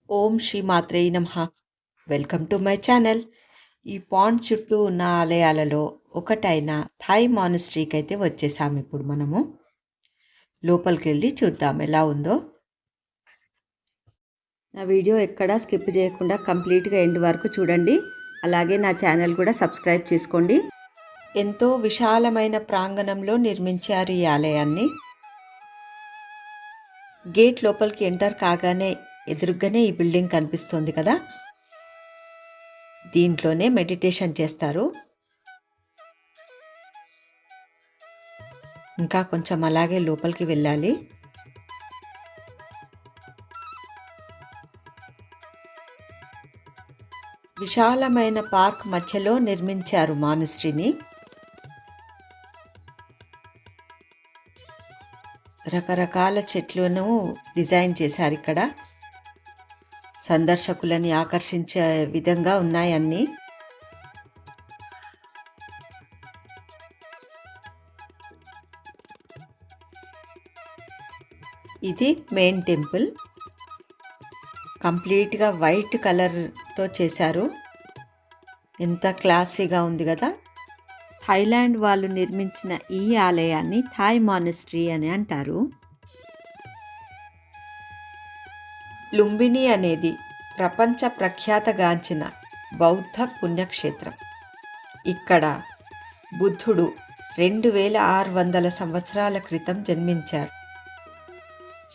ఓం శ్రీ మాత్రే నమః. Welcome to my channel. ఈ pond చుట్టూ ఉన్న ఆలయాలలో ఒకటైన థాయ్ మానిస్ట్రీకి అయితే వచ్చేసాము. ఇప్పుడు మనము లోపలికి వెళ్ళి చూద్దాం ఎలా ఉందో. నా వీడియో ఎక్కడా స్కిప్ చేయకుండా కంప్లీట్గా ఎండ్ వరకు చూడండి. అలాగే నా ఛానల్ కూడా సబ్స్క్రైబ్ చేసుకోండి. ఎంతో విశాలమైన ప్రాంగణంలో నిర్మించారు ఈ ఆలయాన్ని. గేట్ లోపలికి ఎంటర్ కాగానే ఎదురుగానే ఈ బిల్డింగ్ కనిపిస్తుంది కదా, దీంట్లోనే మెడిటేషన్ చేస్తారు. ఇంకా కొంచెం అలాగే లోపలికి వెళ్ళాలి. విశాలమైన పార్క్ మధ్యలో నిర్మించారు మానిస్ట్రీని. రకరకాల చెట్లను డిజైన్ చేశారు. ఇక్కడ సందర్శకులని ఆకర్షించే విధంగా ఉన్నాయి అన్నీ. ఇది మెయిన్ టెంపుల్. కంప్లీట్గా వైట్ కలర్తో చేశారు. ఎంత క్లాసీగా ఉంది కదా. థాయిలాండ్ వాళ్ళు నిర్మించిన ఈ ఆలయాన్ని థాయ్ మానిస్ట్రీ అని అంటారు. లుంబిని అనేది ప్రపంచ ప్రఖ్యాతగాంచిన బౌద్ధ పుణ్యక్షేత్రం. ఇక్కడ బుద్ధుడు 2600 సంవత్సరాల క్రితం జన్మించారు.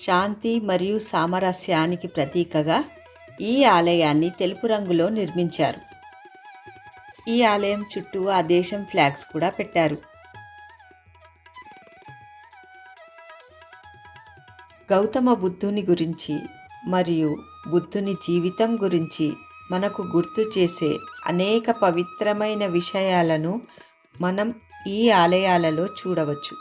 శాంతి మరియు సామరస్యానికి ప్రతీకగా ఈ ఆలయాన్ని తెలుపు రంగులో నిర్మించారు. ఈ ఆలయం చుట్టూ ఆ దేశం ఫ్లాగ్స్ కూడా పెట్టారు. గౌతమ బుద్ధుని గురించి మరియు బుద్ధుని జీవితం గురించి మనకు గుర్తు చేసే అనేక పవిత్రమైన విషయాలను మనం ఈ ఆలయాలలో చూడవచ్చు.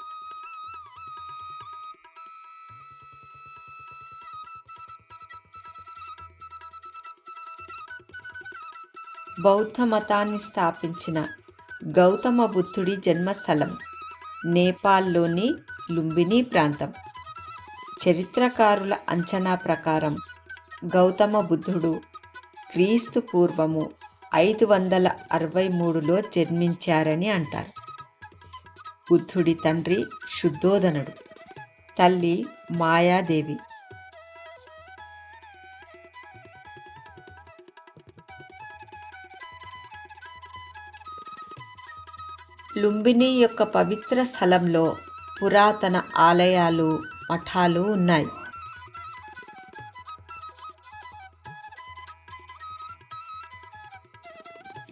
బౌద్ధ మతాన్ని స్థాపించిన గౌతమ బుద్ధుడి జన్మస్థలం నేపాల్లోని లుంబిని ప్రాంతం. చరిత్రకారుల అంచనా ప్రకారం గౌతమ బుద్ధుడు క్రీస్తు పూర్వము 563లో జన్మించారని అంటారు. బుద్ధుడి తండ్రి శుద్ధోదనుడు, తల్లి మాయాదేవి. లుంబిని యొక్క పవిత్ర స్థలంలో పురాతన ఆలయాలు, మఠాలు ఉన్నాయి.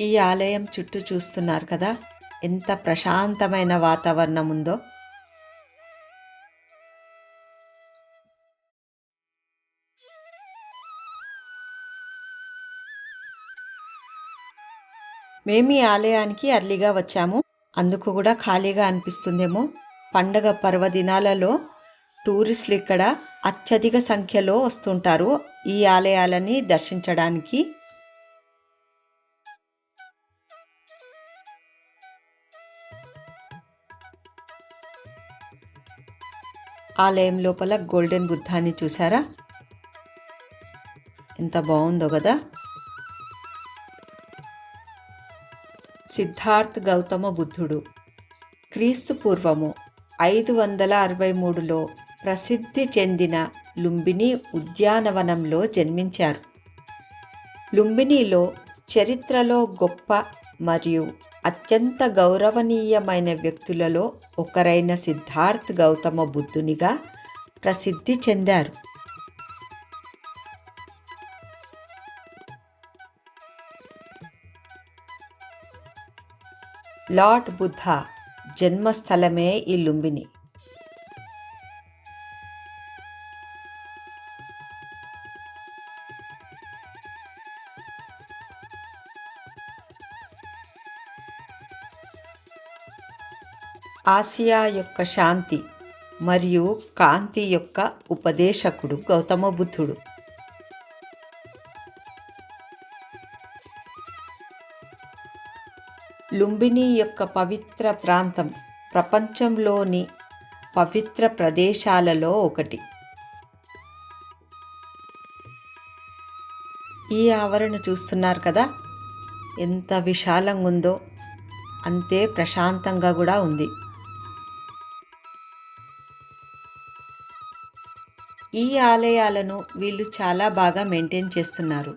ఈ ఆలయం చుట్టూ చూస్తున్నారు కదా, ఎంత ప్రశాంతమైన వాతావరణం ఉందో. మేము ఈ ఆలయానికి అర్లీగా వచ్చాము, అందుకు కూడా ఖాళీగా అనిపిస్తుందేమో. పండగ పర్వదినాలలో టూరిస్టులు ఇక్కడ అత్యధిక సంఖ్యలో వస్తుంటారు ఈ ఆలయాలని దర్శించడానికి. ఆలయం లోపల గోల్డెన్ బుద్ధాన్ని చూసారా, ఎంత బాగుందో కదా. సిద్ధార్థ్ గౌతమ బుద్ధుడు క్రీస్తు పూర్వము 563లో ప్రసిద్ధి చెందిన లుంబిని ఉద్యానవనంలో జన్మించారు. లుంబినిలో చరిత్రలో గొప్ప మరియు అత్యంత గౌరవనీయమైన వ్యక్తులలో ఒకరైన సిద్ధార్థ్ గౌతమ బుద్ధునిగా ప్రసిద్ధి చెందారు. లార్డ్ బుద్ధ జన్మస్థలమే ఈ లుంబిని. ఆసియా యొక్క శాంతి మరియు కాంతి యొక్క ఉపదేశకుడు గౌతమ బుద్ధుడు. లుంబిని యొక్క పవిత్ర ప్రాంతం ప్రపంచంలోని పవిత్ర ప్రదేశాలలో ఒకటి. ఈ ఆవరణ చూస్తున్నారు కదా, ఎంత విశాలంగా ఉందో, అంతే ప్రశాంతంగా కూడా ఉంది. ఈ ఆలయాలను వీళ్ళు చాలా బాగా మెయింటైన్ చేస్తున్నారు.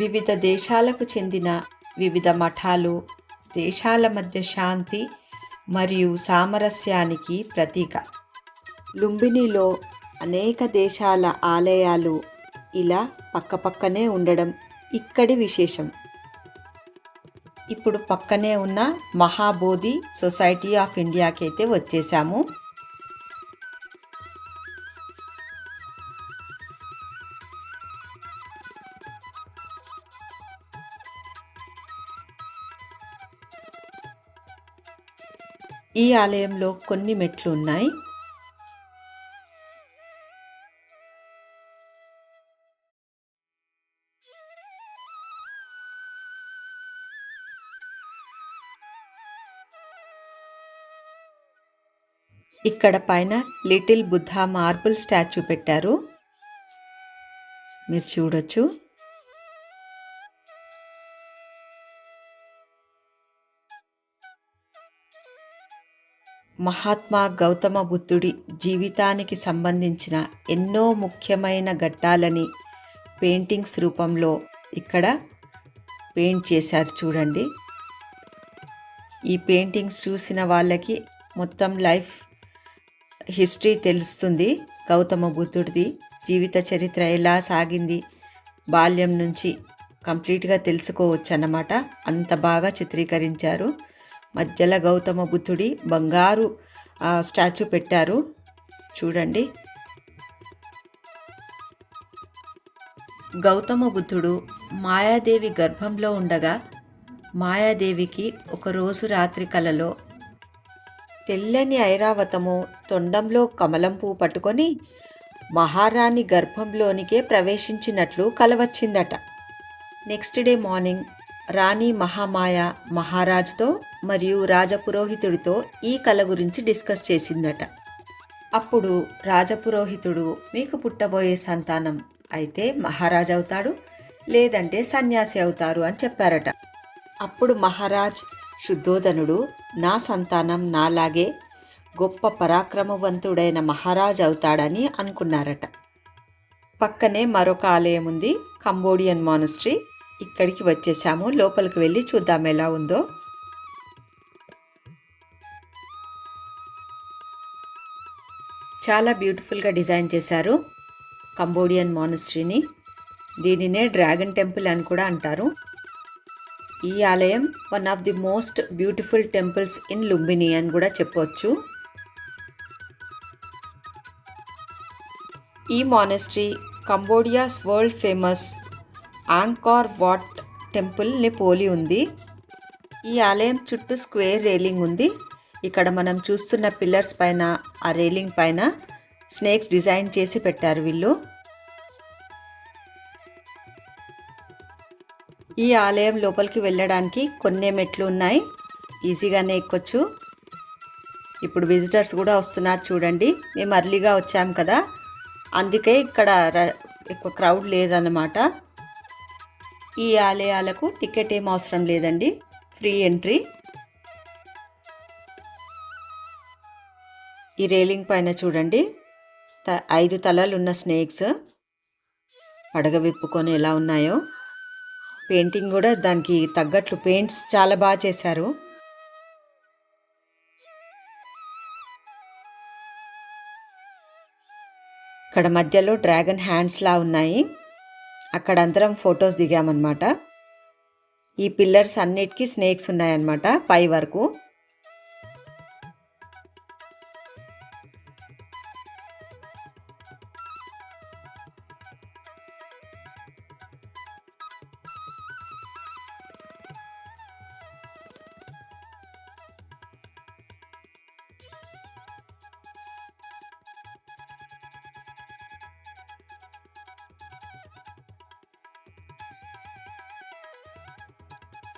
వివిధ దేశాలకు చెందిన వివిధ మఠాలు దేశాల మధ్య శాంతి మరియు సామరస్యానికి ప్రతీక. లుంబినిలో అనేక దేశాల ఆలయాలు ఇలా పక్కపక్కనే ఉండడం ఇక్కడి విశేషం. ఇప్పుడు పక్కనే ఉన్న మహాబోధి సొసైటీ ఆఫ్ ఇండియాకి అయితే వచ్చేసాము. ఈ ఆలయంలో కొన్ని మెట్లు ఉన్నాయి. ఇక్కడ పైన లిటిల్ బుద్ధ మార్బుల్ స్టాచ్యూ పెట్టారు, మీరు చూడొచ్చు. మహాత్మా గౌతమ బుద్ధుడి జీవితానికి సంబంధించిన ఎన్నో ముఖ్యమైన ఘట్టాలని పెయింటింగ్స్ రూపంలో ఇక్కడ పెయింట్ చేశారు చూడండి. ఈ పెయింటింగ్స్ చూసిన వాళ్ళకి మొత్తం లైఫ్ హిస్టరీ తెలుస్తుంది. గౌతమ బుద్ధుడిది జీవిత చరిత్ర ఎలా సాగింది, బాల్యం నుంచి కంప్లీట్గా తెలుసుకోవచ్చు అన్నమాట. అంత బాగా చిత్రీకరించారు. మధ్యలో గౌతమ బుద్ధుడి బంగారు స్టాచ్యూ పెట్టారు చూడండి. గౌతమ బుద్ధుడు మాయాదేవి గర్భంలో ఉండగా మాయాదేవికి ఒకరోజు రాత్రి కలలో తెల్లని ఐరావతము తొండంలో కమలం పువ్వు పట్టుకొని మహారాణి గర్భంలోనికే ప్రవేశించినట్లు కల వచ్చిందట. నెక్స్ట్ డే మార్నింగ్ రాణి మహామాయ మహారాజుతో మరియు రాజపురోహితుడితో ఈ కల గురించి డిస్కస్ చేసిందట. అప్పుడు రాజపురోహితుడు, మీకు పుట్టబోయే సంతానం అయితే మహారాజు అవుతాడు, లేదంటే సన్యాసి అవుతారు అని చెప్పారట. అప్పుడు మహారాజ్ శుద్ధోదనుడు, నా సంతానం నాలాగే గొప్ప పరాక్రమవంతుడైన మహారాజు అవుతాడని అనుకున్నారట. పక్కనే మరొక ఆలయం ఉంది, కంబోడియన్ మానస్ట్రీ. ఇక్కడికి వచ్చేసాము. లోపలికి వెళ్ళి చూద్దాం ఎలా ఉందో. చాలా బ్యూటిఫుల్గా డిజైన్ చేశారు కంబోడియన్ మానస్ట్రీని. దీనినే డ్రాగన్ టెంపుల్ అని కూడా అంటారు. ఈ ఆలయం one of the most beautiful temples in Lumbini అని కూడా చెప్పవచ్చు. ఈ మానస్ట్రీ కంబోడియాస్ వరల్డ్ ఫేమస్ ఆంకార్ వాట్ టెంపుల్ని పోలి ఉంది. ఈ ఆలయం చుట్టూ స్క్వేర్ రైలింగ్ ఉంది. ఇక్కడ మనం చూస్తున్న పిల్లర్స్ పైన, ఆ రైలింగ్ పైన స్నేక్స్ డిజైన్ చేసి పెట్టారు వీళ్ళు. ఈ ఆలయం లోపలికి వెళ్ళడానికి కొన్ని మెట్లు ఉన్నాయి, ఈజీగానే ఎక్కొచ్చు. ఇప్పుడు విజిటర్స్ కూడా వస్తున్నారు చూడండి. మేము అర్లీగా వచ్చాము కదా, అందుకే ఇక్కడ ఎక్కువ క్రౌడ్ లేదన్నమాట. ఈ ఆలయాలకు టికెట్ ఏం అవసరం లేదండి, ఫ్రీ ఎంట్రీ. ఈ రైలింగ్ పైన చూడండి 5 తలలు ఉన్న స్నేక్స్ పడగ విప్పుకొని ఎలా ఉన్నాయో. పెయింటింగ్ కూడా దానికి తగ్గట్లు పెయింట్స్ చాలా బాగా చేశారు. ఇక్కడ మధ్యలో డ్రాగన్ హ్యాండ్స్ లా ఉన్నాయి. అక్కడ అందరం ఫొటోస్ దిగామన్నమాట. ఈ పిల్లర్స్ అన్నిటికీ స్నేక్స్ ఉన్నాయన్నమాట పై వరకు.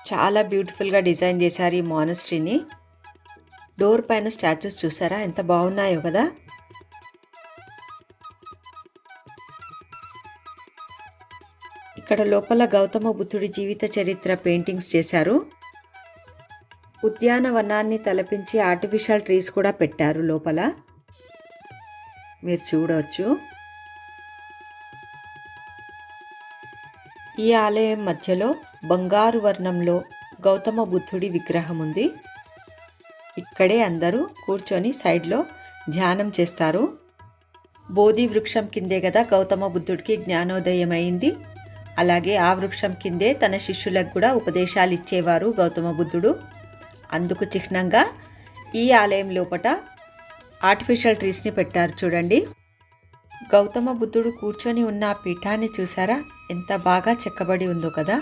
చాలా బ్యూటిఫుల్గా డిజైన్ చేశారు ఈ మానస్ట్రీని. డోర్ పైన స్టాచ్యూస్ చూసారా ఎంత బాగున్నాయో కదా. ఇక్కడ లోపల గౌతమ బుద్ధుడి జీవిత చరిత్ర పెయింటింగ్స్ చేశారు. ఉద్యానవనాన్ని తలపించి ఆర్టిఫిషియల్ ట్రీస్ కూడా పెట్టారు లోపల, మీరు చూడవచ్చు. ఈ ఆలయం మధ్యలో బంగారు వర్ణంలో గౌతమ బుద్ధుడి విగ్రహం ఉంది. ఇక్కడే అందరూ కూర్చొని సైడ్లో ధ్యానం చేస్తారు. బోధి వృక్షం కిందే కదా గౌతమ బుద్ధుడికి జ్ఞానోదయం అయింది. అలాగే ఆ వృక్షం కిందే తన శిష్యులకు కూడా ఉపదేశాలు ఇచ్చేవారు గౌతమ బుద్ధుడు. అందుకు చిహ్నంగా ఈ ఆలయం లోపట ఆర్టిఫిషియల్ ట్రీస్ని పెట్టారు చూడండి. గౌతమ బుద్ధుడు కూర్చొని ఉన్న ఆ పీఠాన్ని చూసారా ఎంత బాగా చెక్కబడి ఉందో కదా.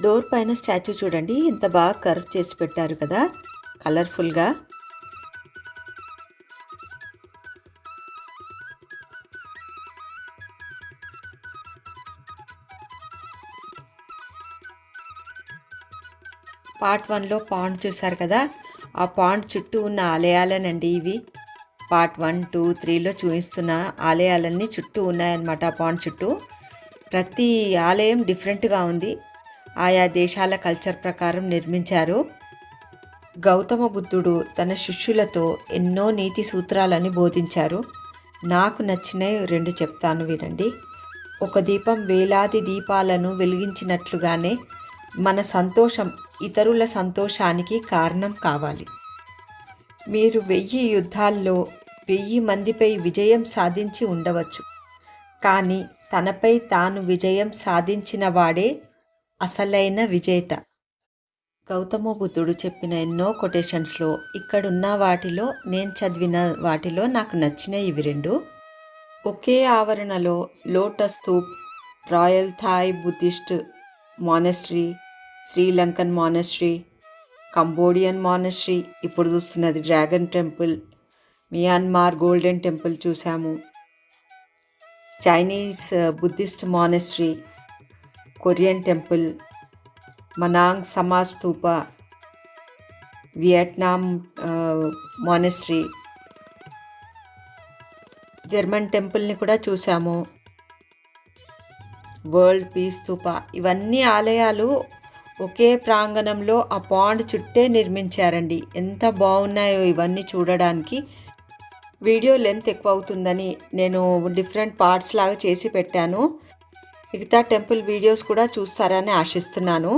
డోర్ పైన స్టాచ్యూ చూడండి ఎంత బాగా కర్వ్ చేసి పెట్టారు కదా, కలర్ఫుల్గా. పార్ట్ 1లో పాండ్ చూసారు కదా, ఆ పాండ్ చుట్టూ ఉన్న ఆలయాలనండి ఇవి. పార్ట్ 1, 2, 3లో చూపిస్తున్న ఆలయాలన్నీ చుట్టూ ఉన్నాయన్నమాట. ఆ పాండ్ చుట్టూ ప్రతి ఆలయం డిఫరెంట్గా ఉంది. ఆయా దేశాల కల్చర్ ప్రకారం నిర్మించారు. గౌతమ బుద్ధుడు తన శిష్యులతో ఎన్నో నీతి సూత్రాలని బోధించారు. నాకు నచ్చినవి 2 చెప్తాను వినండి. ఒక దీపం వేలాది దీపాలను వెలిగించినట్లుగానే మన సంతోషం ఇతరుల సంతోషానికి కారణం కావాలి. మీరు 1000 యుద్ధాల్లో 1000 మందిపై విజయం సాధించి ఉండవచ్చు, కానీ తనపై తాను విజయం సాధించిన వాడే అసలైన విజేత. గౌతమ బుద్ధుడు చెప్పిన ఎన్నో కొటేషన్స్లో ఇక్కడున్న వాటిలో నేను చదివిన వాటిలో నాకు నచ్చిన ఇవి 2. ఒకే ఆవరణలో lotus stupa, royal Thai Buddhist monastery, Sri Lankan monastery, Cambodian monastery, ఇప్పుడు చూస్తున్నది dragon temple, Myanmar golden temple చూసాము, Chinese Buddhist monastery, Korean temple, Manang Samaj stupa, Vietnam monastery, German టెంపుల్ని కూడా చూసాము, వరల్డ్ పీస్ స్తూప. ఇవన్నీ ఆలయాలు ఒకే ప్రాంగణంలో ఆ పాండ్ చుట్టే నిర్మించారండి. ఎంత బాగున్నాయో ఇవన్నీ చూడడానికి. వీడియో లెంత్ ఎక్కువ అవుతుందని నేను డిఫరెంట్ పార్ట్స్ లాగా చేసి పెట్టాను. మిగతా టెంపుల్ వీడియోస్ కూడా చూస్తారని ఆశిస్తున్నాను.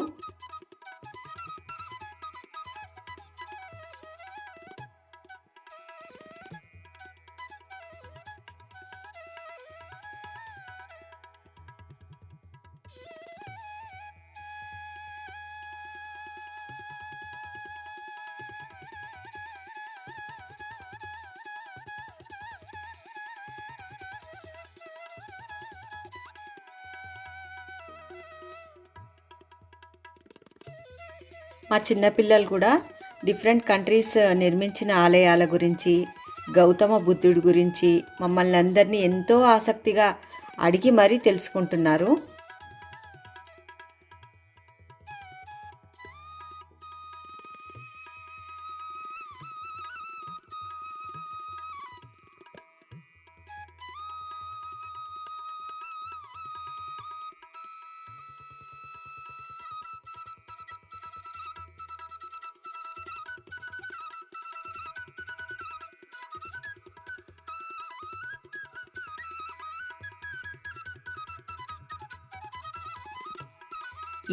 మా చిన్నపిల్లలు కూడా డిఫరెంట్ కంట్రీస్ నిర్మించిన ఆలయాల గురించి, గౌతమ బుద్ధుడి గురించి మమ్మల్ని అందరినీ ఎంతో ఆసక్తిగా అడిగి మరీ తెలుసుకుంటున్నారు.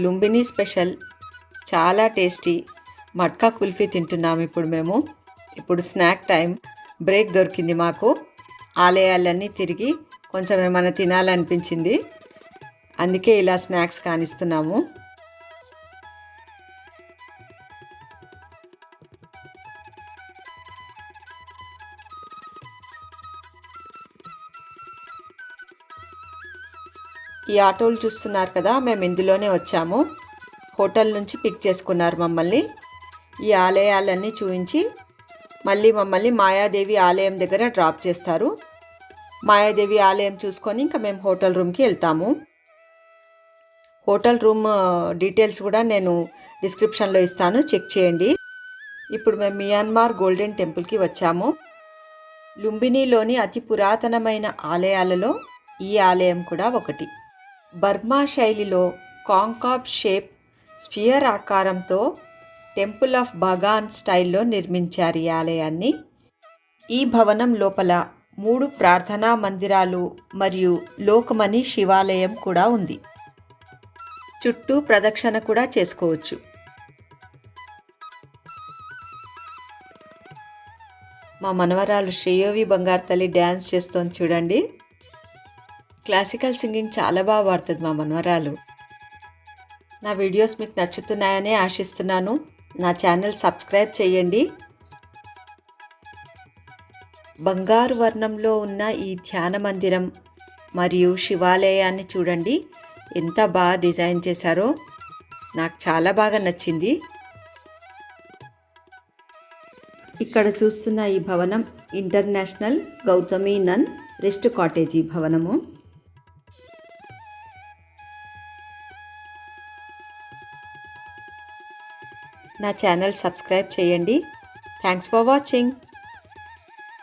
లుంబిని స్పెషల్ చాలా టేస్టీ మట్కా కుల్ఫీ తింటున్నాము ఇప్పుడు మేము. ఇప్పుడు స్నాక్ టైం, బ్రేక్ దొరికింది మాకు. ఆలయాలన్నీ తిరిగి కొంచెం ఏమైనా తినాలనిపించింది, అందుకే ఇలా స్నాక్స్ కానిస్తున్నాము. ఈ ఆటోలు చూస్తున్నారు కదా, మేము ఇందులోనే వచ్చాము. హోటల్ నుంచి పిక్ చేసుకున్నారు మమ్మల్ని. ఈ ఆలయాలన్నీ చూపించి మళ్ళీ మమ్మల్ని మాయాదేవి ఆలయం దగ్గర డ్రాప్ చేస్తారు. మాయాదేవి ఆలయం చూసుకొని ఇంకా మేము హోటల్ రూమ్కి వెళ్తాము. హోటల్ రూమ్ డీటెయిల్స్ కూడా నేను డిస్క్రిప్షన్లో ఇస్తాను, చెక్ చేయండి. ఇప్పుడు మేము మియాన్మార్ గోల్డెన్ టెంపుల్కి వచ్చాము. లుంబినీలోని అతి పురాతనమైన ఆలయాలలో ఈ ఆలయం కూడా ఒకటి. బర్మా శైలిలో కాంకాబ్ షేప్ స్పియర్ ఆకారంతో టెంపుల్ ఆఫ్ బగాన్ స్టైల్లో నిర్మించారు ఈ ఆలయాన్ని. ఈ భవనం లోపల 3 ప్రార్థనా మందిరాలు మరియు లోకమణి శివాలయం కూడా ఉంది. చుట్టూ ప్రదక్షిణ కూడా చేసుకోవచ్చు. మా మనవరాలు శ్రేయోవి బంగారు తల్లి డ్యాన్స్ చేస్తోంది చూడండి. క్లాసికల్ సింగింగ్ చాలా బాగా పాడుతుంది మా మనవరాలు. నా వీడియోస్ మీకు నచ్చుతున్నాయని ఆశిస్తున్నాను. నా ఛానల్ సబ్స్క్రైబ్ చేయండి. బంగారు వర్ణంలో ఉన్న ఈ ధ్యాన మందిరం మరియు శివాలయాన్ని చూడండి, ఎంత బాగా డిజైన్ చేశారో. నాకు చాలా బాగా నచ్చింది. ఇక్కడ చూస్తున్న ఈ భవనం ఇంటర్నేషనల్ గౌతమి నన్ రెస్ట్ కాటేజీ భవనము. నా ఛానల్ సబ్స్క్రైబ్ చేయండి. Thanks for watching.